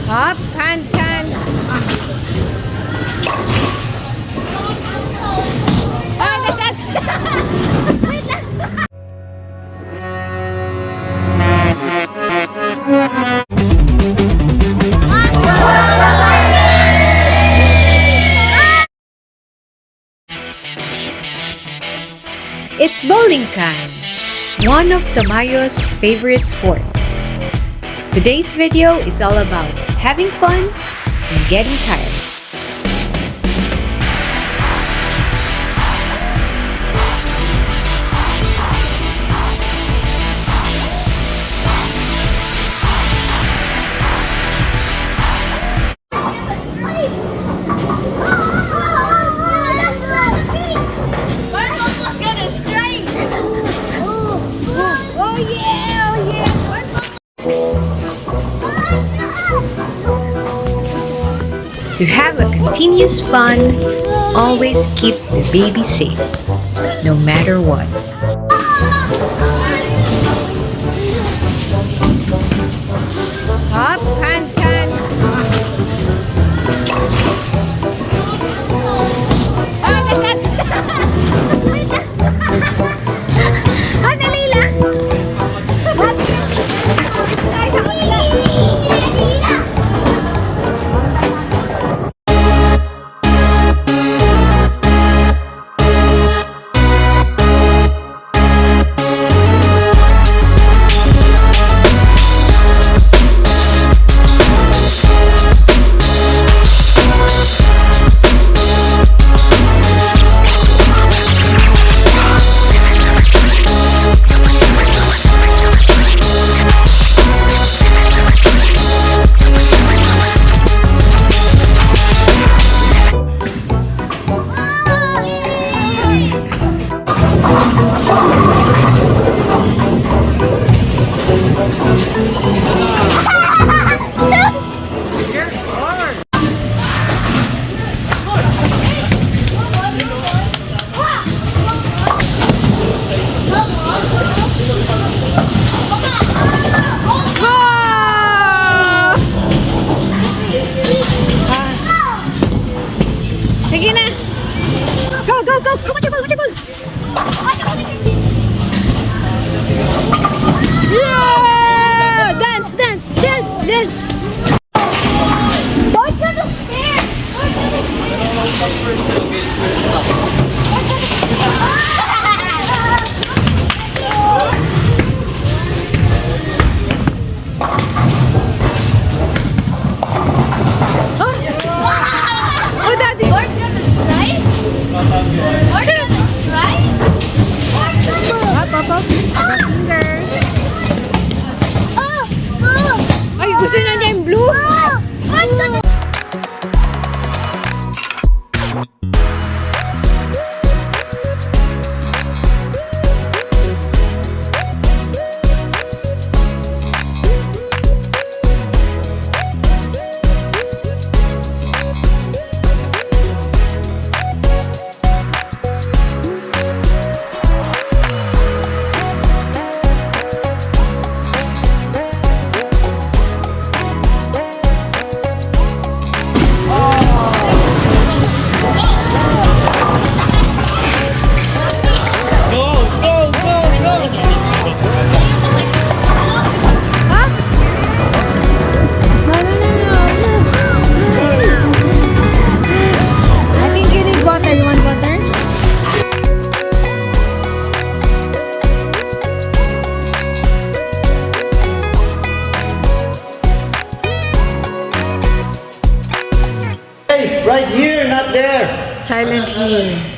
Up, hands, hands. Ah, that's it. Wait lang. It's bowling time, one of Tamayo's favorite sport. Today's video is all about having fun and getting tired. To have a continuous fun, always keep the baby safe, no matter what. Up, hands, hands. Oh, that's it. Oh, dali lang. Sige na. Go, go, go. Go, watch your ball, watch your ball. Yeah! Dance, dance, dance, dance. Boy, to the stairs. Boy, to the Oh, Daddy. Bart got the stripe? Bart got the stripe? Up, up, up. Fingers. Ay, gusto na niya yung blue. Right here, not there. Silent here.